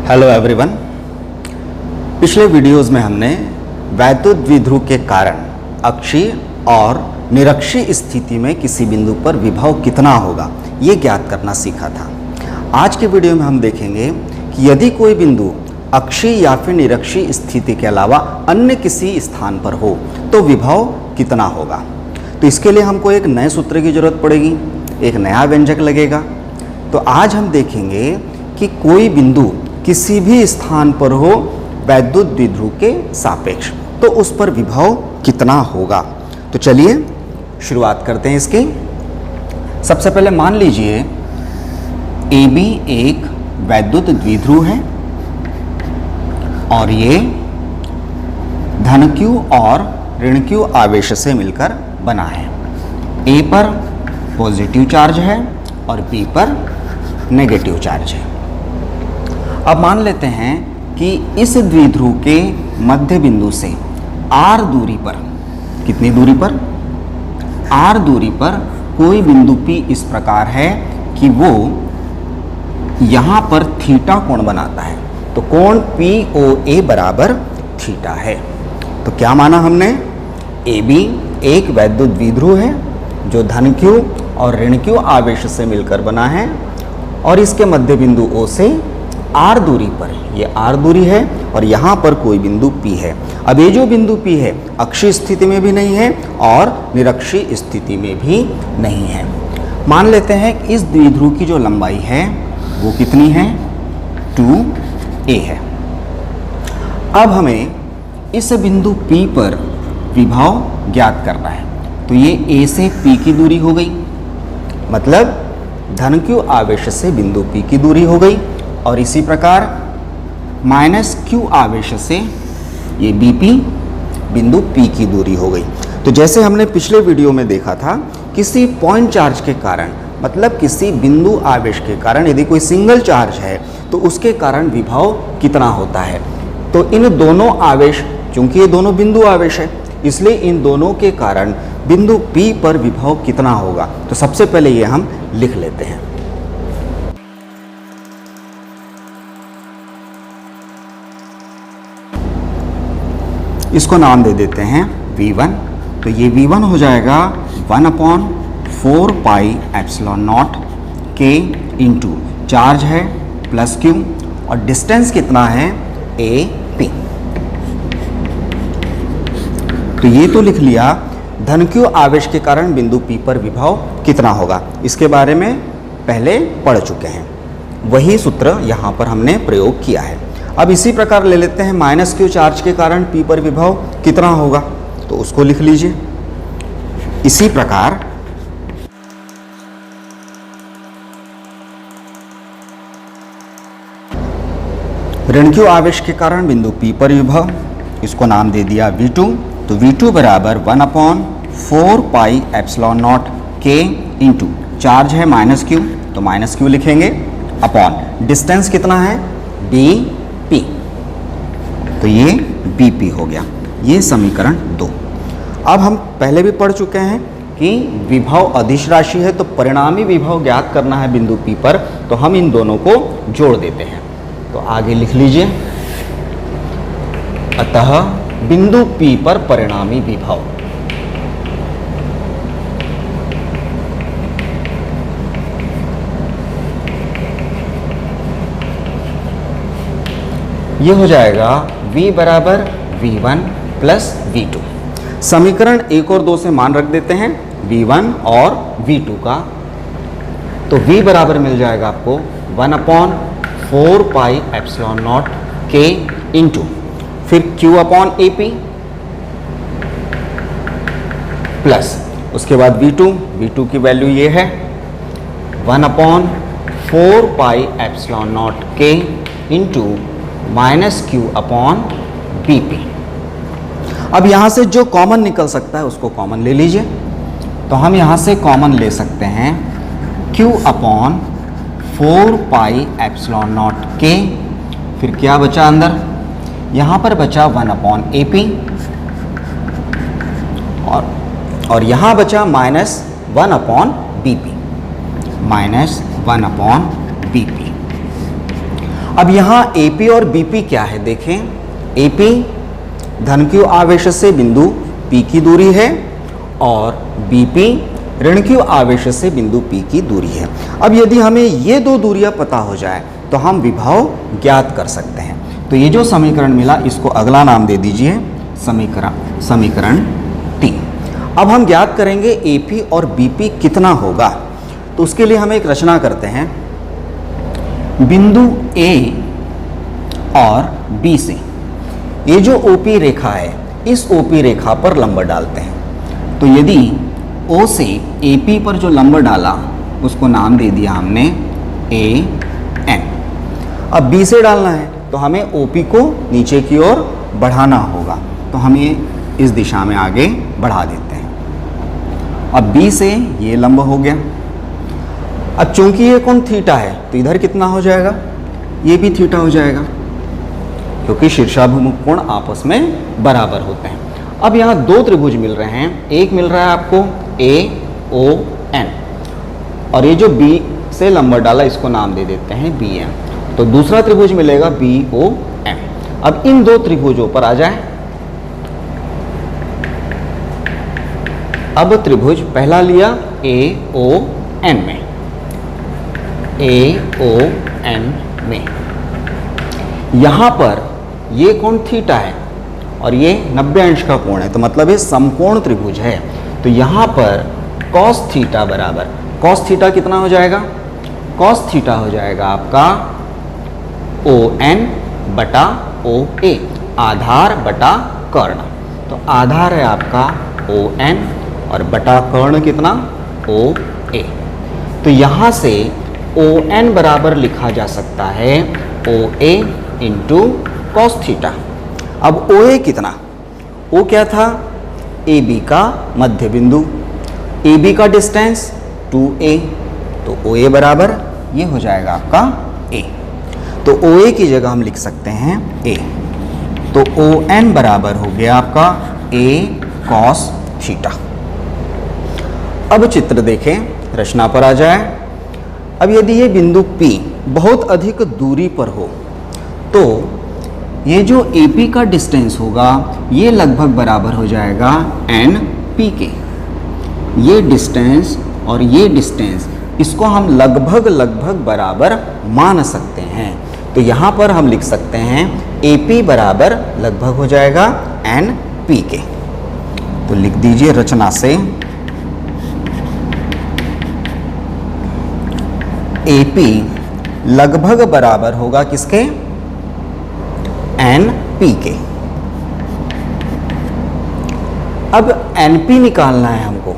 Hello everyone. पिछले videos में हमने वैद्युत द्विध्रुव के कारण अक्षीय और निरक्षीय स्थिति में किसी बिंदु पर विभव कितना होगा ये ज्ञात करना सीखा था। आज के वीडियो में हम देखेंगे कि यदि कोई बिंदु अक्षीय या फिर निरक्षीय स्थिति के अलावा अन्य किसी स्थान पर हो तो विभव कितना होगा। तो इसके लिए हमको एक नए सूत्र की जरूरत पड़ेगी, एक नया व्यंजक लगेगा। तो आज हम देखेंगे कि कोई बिंदु किसी भी स्थान पर हो वैद्युत द्विध्रुव के सापेक्ष तो उस पर विभव कितना होगा। तो चलिए शुरुआत करते हैं इसकी। सबसे पहले मान लीजिए AB एक वैद्युत द्विध्रुव है और ये धन Q और ऋण Q आवेश से मिलकर बना है। A पर पॉजिटिव चार्ज है और B पर नेगेटिव चार्ज है। अब मान लेते हैं कि इस द्विध्रुव के मध्य बिंदु से r दूरी पर, कितनी दूरी पर, r दूरी पर कोई बिंदु P इस प्रकार है कि वो यहाँ पर थीटा कोण बनाता है। तो कोण POA बराबर थीटा है। तो क्या माना हमने, AB एक वैद्युत द्विध्रुव है जो धन Q और ऋण Q आवेश से मिलकर बना है और इसके मध्य बिंदु O से R दूरी पर, ये R दूरी है और यहाँ पर कोई बिंदु P है। अब ये जो बिंदु P है अक्षीय स्थिति में भी नहीं है और निरक्षीय स्थिति में भी नहीं है। मान लेते हैं कि इस द्विध्रुव की जो लंबाई है वो कितनी है, 2a है। अब हमें इस बिंदु P पर विभव ज्ञात करना है। तो ये A से P की दूरी हो गई, मतलब धन Q आवेश से बिंदु P की दूरी हो गई और इसी प्रकार माइनस Q आवेश से ये BP बिंदु P की दूरी हो गई। तो जैसे हमने पिछले वीडियो में देखा था, किसी पॉइंट चार्ज के कारण, मतलब किसी बिंदु आवेश के कारण यदि कोई सिंगल चार्ज है तो उसके कारण विभव कितना होता है। तो इन दोनों आवेश, चूंकि ये दोनों बिंदु आवेश है इसलिए इन दोनों के कारण बिंदु P पर विभव कितना होगा। तो सबसे पहले ये हम लिख लेते हैं। इसको नाम दे देते हैं V1। तो ये V1 हो जाएगा 1/4 पाई epsilon not K into charge है प्लस Q और डिस्टेंस कितना है AP। तो ये तो लिख लिया धन Q आवेश के कारण बिंदु P पर विभव कितना होगा। इसके बारे में पहले पढ़ चुके हैं, वही सूत्र यहाँ पर हमने प्रयोग किया है। अब इसी प्रकार ले लेते हैं माइनस Q चार्ज के कारण P पर विभव कितना होगा, तो उसको लिख लीजिए। इसी प्रकार ऋण Q आवेश के कारण बिंदु P पर विभव, इसको नाम दे दिया V2। तो V2 बराबर 1/4 पाई epsilon not K into charge है माइनस Q, तो माइनस Q लिखेंगे अपॉन डिस्टेंस कितना है BP। तो ये BP हो गया। ये समीकरण 2। अब हम पहले भी पढ़ चुके हैं कि विभव अदिश राशि है तो परिणामी विभव ज्ञात करना है बिंदु P पर, तो हम इन दोनों को जोड़ देते हैं। तो आगे लिख लीजिए, अतः बिंदु P पर परिणामी विभव ये हो जाएगा V बराबर V1 प्लस V2। समीकरण 1 और 2 से मान रख देते हैं V1 और V2 का। तो V बराबर मिल जाएगा आपको 1/4 पाई एप्सिलॉन नॉट K इंटू फिर Q अपॉन AP प्लस उसके बाद V2 की वैल्यू ये है 1/4 पाई epsilon not K into minus Q upon BP। अब यहाँ से जो कॉमन निकल सकता है उसको कॉमन ले लीजिए। तो हम यहाँ से कॉमन ले सकते हैं Q upon 4 pi epsilon not K, फिर क्या बचा अंदर, यहाँ पर बचा 1/AP और यहाँ बचा -1/BP। अब यहाँ AP और BP क्या है देखें। AP धन q आवेश से बिंदु P की दूरी है और BP ऋण q आवेश से बिंदु P की दूरी है। अब यदि हमें ये दो दूरियां पता हो जाए तो हम विभव ज्ञात कर सकते हैं। तो ये जो समीकरण मिला इसको अगला नाम दे दीजिए समीकरण 3। अब हम ज्ञात करेंगे AP और BP कितना होगा। तो उसके लिए हम एक रचना करते हैं। बिंदु A और B से ये जो OP रेखा है इस OP रेखा पर लंब डालते हैं। तो यदि O से AP पर जो लंब डाला उसको नाम दे दिया हमने AN। अब B से डालना है तो हमें OP को नीचे की ओर बढ़ाना होगा, तो हम ये इस दिशा में आगे बढ़ा देते हैं। अब B से ये लंब हो गया। अब चूंकि ये कोण थीटा है तो इधर कितना हो जाएगा, ये भी थीटा हो जाएगा क्योंकि शीर्षाभिमुख कोण आपस में बराबर होते हैं। अब यहाँ दो त्रिभुज मिल रहे हैं, एक मिल रहा है आपको AON और ये जो B से लंब डाला इसको नाम दे देते हैं BM। तो दूसरा त्रिभुज मिलेगा BOM। अब इन दो त्रिभुजों पर आ जाए। अब त्रिभुज पहला लिया AON में, AON में यहां पर ये कोण थीटा है और ये 90 अंश का कोण है, तो मतलब ये समकोण त्रिभुज है। तो यहां पर cos थीटा बराबर cos थीटा कितना हो जाएगा, cos थीटा हो जाएगा आपका ON बटा OA, आधार बटा कर्ण। तो आधार है आपका ON और बटा कर्ण कितना OA। तो यहां से ON बराबर लिखा जा सकता है OA इंटू कॉस थीटा। अब OA कितना, O क्या था, AB का मध्य बिंदु, AB का डिस्टेंस 2A, तो OA बराबर ये हो जाएगा आपका A। तो OA की जगह हम लिख सकते हैं A। तो ON बराबर हो गया आपका A कॉस थीटा। अब चित्र देखें, रचना पर आ जाए। अब यदि ये बिंदु P बहुत अधिक दूरी पर हो तो ये जो AP का डिस्टेंस होगा ये लगभग बराबर हो जाएगा NP के। ये डिस्टेंस और ये डिस्टेंस इसको हम लगभग बराबर मान सकते हैं। तो यहाँ पर हम लिख सकते हैं AP बराबर लगभग हो जाएगा NP के। तो लिख दीजिए रचना से AP लगभग बराबर होगा किसके, NP के। अब NP निकालना है हमको,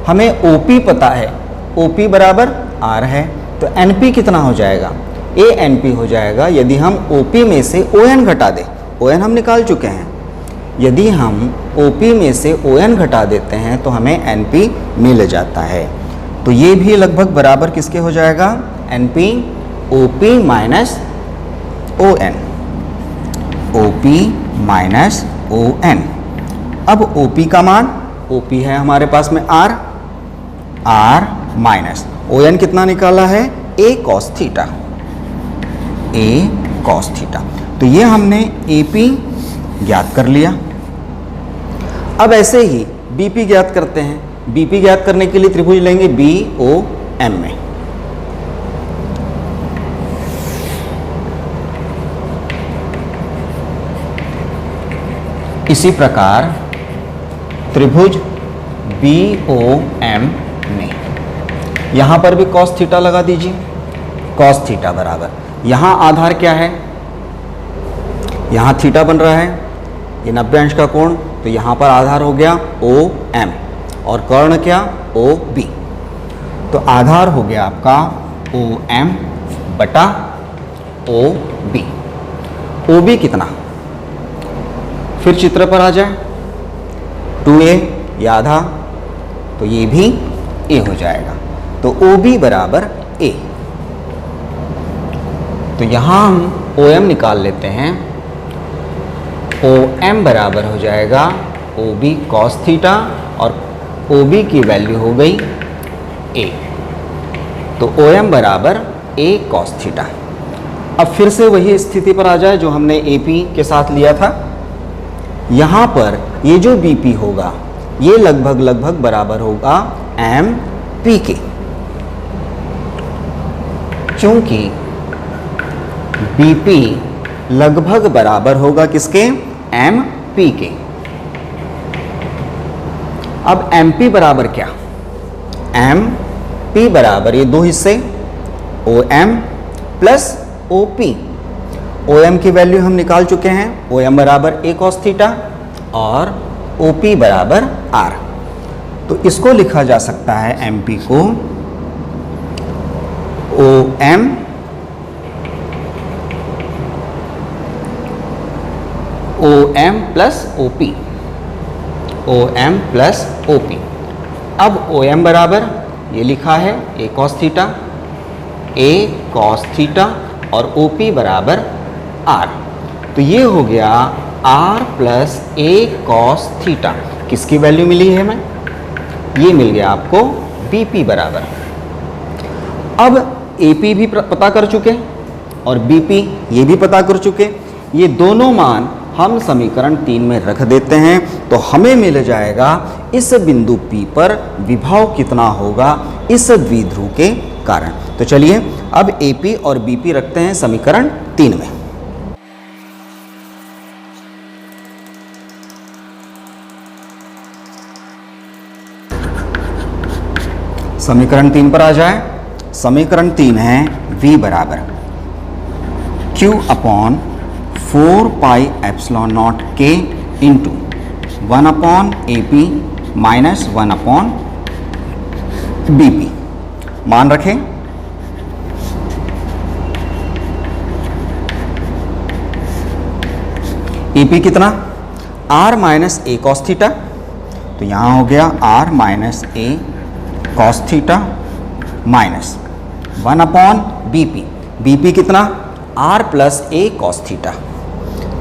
हमें OP पता है, OP बराबर R है, तो NP कितना हो जाएगा, ANP हो जाएगा। यदि हम OP में से ON घटा दें, ON हम निकाल चुके हैं, यदि हम OP में से ON घटा देते हैं तो हमें NP मिल जाता है। तो ये भी लगभग बराबर किसके हो जाएगा, NP OP minus ON, OP minus ON। अब OP का मान, OP है हमारे पास में R माइनस ON कितना निकाला है, A cos theta, A cos theta. तो ये हमने AP ज्ञात कर लिया। अब ऐसे ही BP ज्ञात करते हैं। BP ज्ञात करने के लिए त्रिभुज लेंगे BOM में। इसी प्रकार त्रिभुज BOM में यहां पर भी cos थीटा लगा दीजिए। cos थीटा बराबर, यहां आधार क्या है, यहां थीटा बन रहा है, ये 90 अंश का कोण, तो यहां पर आधार हो गया OM और कर्ण क्या OB। तो आधार हो गया आपका OM बटा OB। OB कितना, फिर चित्र पर आ जाए, 2A ये आधा, तो ये भी A हो जाएगा। तो OB बराबर A। तो यहां हम OM निकाल लेते हैं। OM बराबर हो जाएगा OB cos थीटा और OB की वैल्यू हो गई A। तो OM बराबर A cos थीटा। अब फिर से वही स्थिति पर आ जाए जो हमने AP के साथ लिया था। यहाँ पर ये जो BP होगा ये लगभग बराबर होगा MP के, क्योंकि BP लगभग बराबर होगा किसके? MP के। अब MP बराबर क्या? MP बराबर ये दो हिस्से OM प्लस OP। OM की वैल्यू हम निकाल चुके हैं, OM बराबर A cos थीटा और OP बराबर R। तो इसको लिखा जा सकता है MP को OM plus OP, OM plus OP। अब OM बराबर ये लिखा है A cos थीटा और OP बराबर R। तो ये हो गया R plus A cos theta. किसकी वैल्यू मिली है हमें? ये मिल गया आपको BP बराबर। अब AP भी पता कर चुके और BP ये भी पता कर चुके। ये दोनों मान हम समीकरण 3 में रख देते हैं तो हमें मिल जाएगा इस बिंदु P पर विभव कितना होगा इस द्विध्रुव के कारण। तो चलिए अब AP और BP रखते हैं समीकरण 3 में। समीकरण 3 पर आ जाए। समीकरण 3 है V बराबर Q upon 4 pi epsilon not K into 1 upon AP minus 1 upon BP। मान रखें AP कितना? R minus A cos theta. तो यहाँ हो गया R minus A cos theta minus 1 upon BP। BP कितना? R plus A cos theta.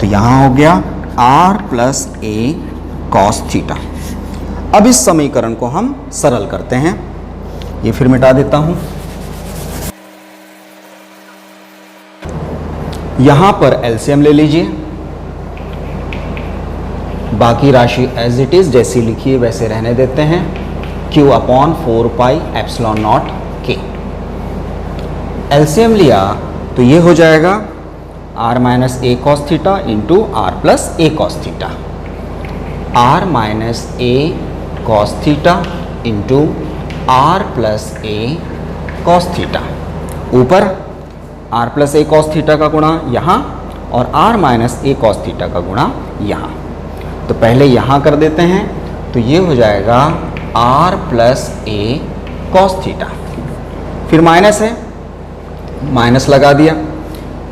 तो यहाँ हो गया R plus A cos theta. अब इस समीकरण को हम सरल करते हैं। ये फिर मिटा देता हूं। यहां पर एलसीएम ले लीजिए, बाकी राशि एज इट इज जैसी लिखी है वैसे रहने देते हैं। Q upon 4 pi epsilon not K। LCM लिया तो ये हो जाएगा R minus A cos theta into R plus A cos theta. R minus A cos theta into R plus A cos theta. ऊपर R plus A cos theta का गुणा यहाँ और R minus A cos theta का गुणा यहाँ। तो पहले यहाँ कर देते हैं तो ये हो जाएगा R plus A cos theta. फिर माइनस है, माइनस लगा दिया।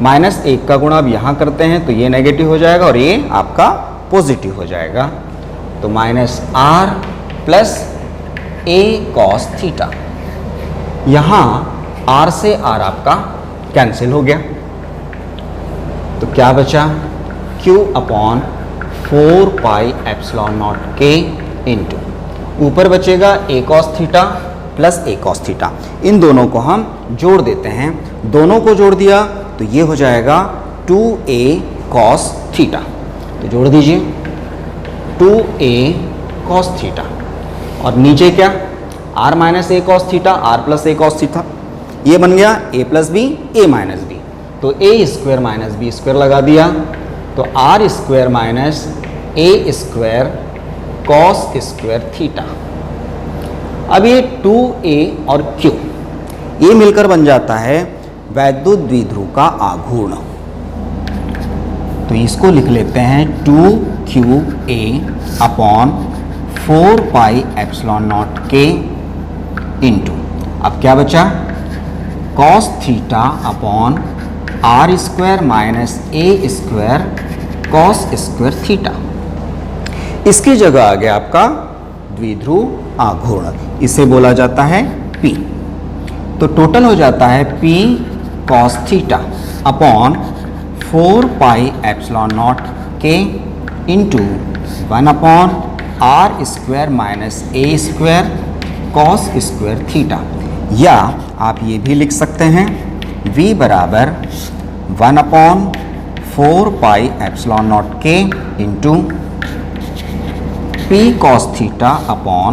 माइनस 1 का गुणा अब यहाँ करते हैं तो ये नेगेटिव हो जाएगा और ये आपका पॉजिटिव हो जाएगा। तो minus R plus A cos theta. यहाँ R से R आपका कैंसिल हो गया तो क्या बचा? Q upon 4 pi epsilon not K into ऊपर बचेगा A cos theta plus A cos theta. इन दोनों को हम जोड़ देते हैं। दोनों को जोड़ दिया तो ये हो जाएगा 2A cos थीटा। तो जोड़ दीजिए 2A cos थीटा और नीचे क्या? R minus A cos theta R plus A cos theta. ये बन गया A plus B A minus B। तो A square minus B square लगा दिया तो R square minus A square cos square theta. अब ये 2A और Q ये मिलकर बन जाता है वैद्युत द्विध्रुव का आघूर्ण। तो इसको लिख लेते हैं 2QA upon 4 pi epsilon not K into अब क्या बचा? cos theta upon R square minus A square cos square theta. इसकी जगह आ गया आपका द्विध्रुव आघूर्ण, इसे बोला जाता है P। तो टोटल हो जाता है P cos theta upon 4 pi epsilon not K into 1 upon R square minus A square cos square theta. या आप ये भी लिख सकते हैं V बराबर 1/4πε0 k into p cos theta upon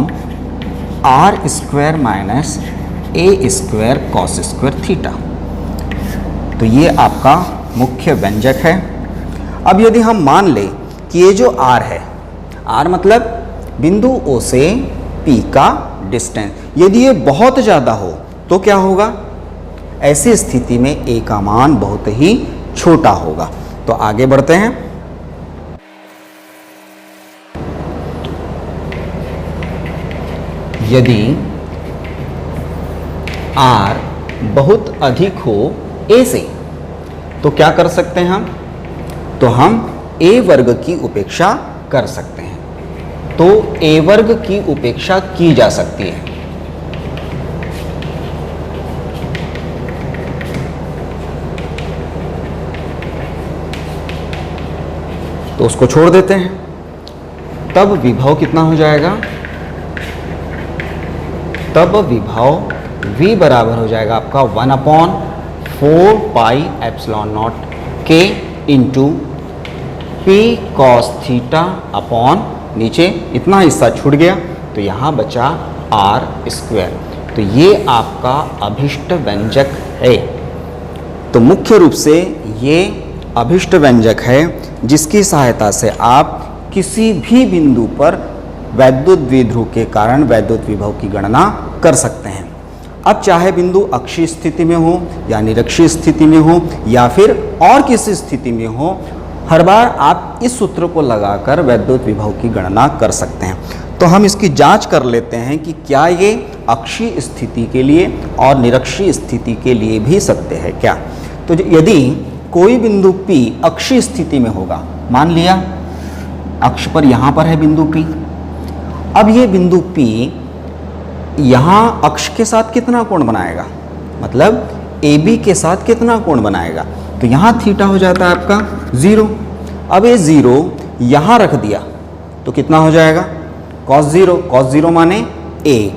r square minus a square cos square theta. तो ये आपका मुख्य व्यंजक है। अब यदि हम मान लें कि ये जो r है, r मतलब बिंदु O से P का डिस्टेंस, यदि ये बहुत ज़्यादा हो तो क्या होगा? ऐसी स्थिति में a का मान बहुत ही छोटा होगा। तो आगे बढ़ते हैं। यदि r बहुत अधिक हो a से तो क्या कर सकते हैं हम? तो हम a वर्ग की उपेक्षा कर सकते हैं। तो a वर्ग की उपेक्षा की जा सकती है। तो उसको छोड़ देते हैं। तब विभव कितना हो जाएगा? तब विभव v बराबर हो जाएगा आपका 1/4πε0 k into p cos theta upon नीचे इतना हिस्सा छूट गया तो यहाँ बचा r स्क्वायर। तो ये आपका अभिष्ट व्यंजक है। तो मुख्य रूप से ये अभिष्ट व्यंजक है जिसकी सहायता से आप किसी भी बिंदु पर वैद्युत द्विध्रुव के कारण वैद्युत विभव की गणना कर सकते हैं। अब चाहे बिंदु अक्षीय स्थिति में हो या निरक्षीय स्थिति में हो या फिर और किसी स्थिति में हो, हर बार आप इस सूत्र को लगाकर वैद्युत विभव की गणना कर सकते हैं। तो हम इसकी जांच कर लेते हैं कि क्या ये अक्षीय स्थिति के लिए और निरक्षीय स्थिति के लिए भी सत्य है क्या। तो यदि कोई बिंदु P अक्षीय स्थिति में होगा, मान लिया अक्ष पर यहाँ पर है बिंदु P। अब ये बिंदु P यहाँ अक्ष के साथ कितना कोण बनाएगा, मतलब AB के साथ कितना कोण बनाएगा? तो यहाँ थीटा हो जाता है आपका 0। अब ये 0 यहाँ रख दिया तो कितना हो जाएगा? cos 0। cos 0 माने 1।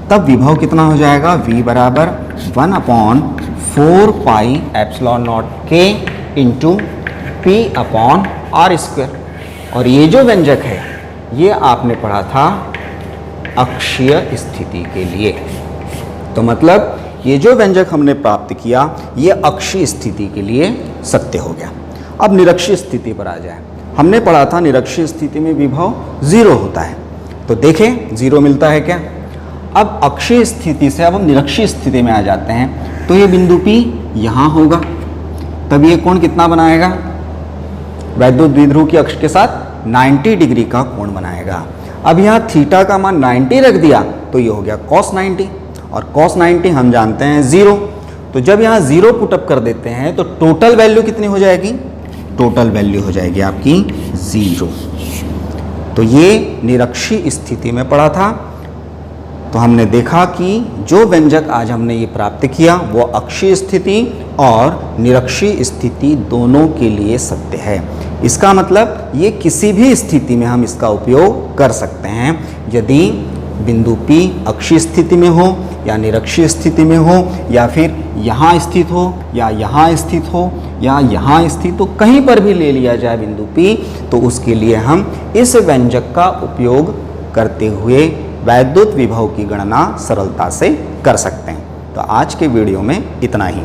तब विभव कितना हो जाएगा? v बराबर 1/4πε0 k into p upon r square. और ये जो व्यंजक है ये आपने पढ़ा था अक्षीय स्थिति के लिए। तो मतलब ये जो व्यंजक हमने प्राप्त किया ये अक्षीय स्थिति के लिए सत्य हो गया। अब निरक्षीय स्थिति पर आ जाए। हमने पढ़ा था निरक्षीय स्थिति में विभव 0 होता है। तो देखें 0 मिलता है क्या। अब अक्षीय स्थिति से अब हम निरक्षीय स्थिति में आ जाते हैं। तो ये बिंदु P यहाँ होगा, तब ये कोण कितना बनाएगा? वैद्युत द्विध्रुव की अक्ष के साथ 90 डिग्री का कोण बनाएगा। अब यहाँ थीटा का मान 90 रख दिया तो ये हो गया cos 90, और cos 90 हम जानते हैं 0। तो जब यहाँ 0 पुटअप कर देते हैं तो टोटल वैल्यू कितनी हो जाएगी? टोटल वैल्यू हो जाएगी आपकी 0। तो ये निरक्षीय स्थिति में पढ़ा था। तो हमने देखा कि जो व्यंजक आज हमने ये प्राप्त किया वो अक्षीय स्थिति और निरक्षीय स्थिति दोनों के लिए सत्य है। इसका मतलब ये किसी भी स्थिति में हम इसका उपयोग कर सकते हैं। यदि बिंदु P अक्षीय स्थिति में हो या निरक्षीय स्थिति में हो या फिर यहाँ स्थित हो या यहाँ स्थित हो या यहाँ स्थित हो, कहीं पर भी ले लिया जाए बिंदु P, तो उसके लिए हम इस व्यंजक का उपयोग करते हुए वैद्युत विभव की गणना सरलता से कर सकते हैं। तो आज के वीडियो में इतना ही।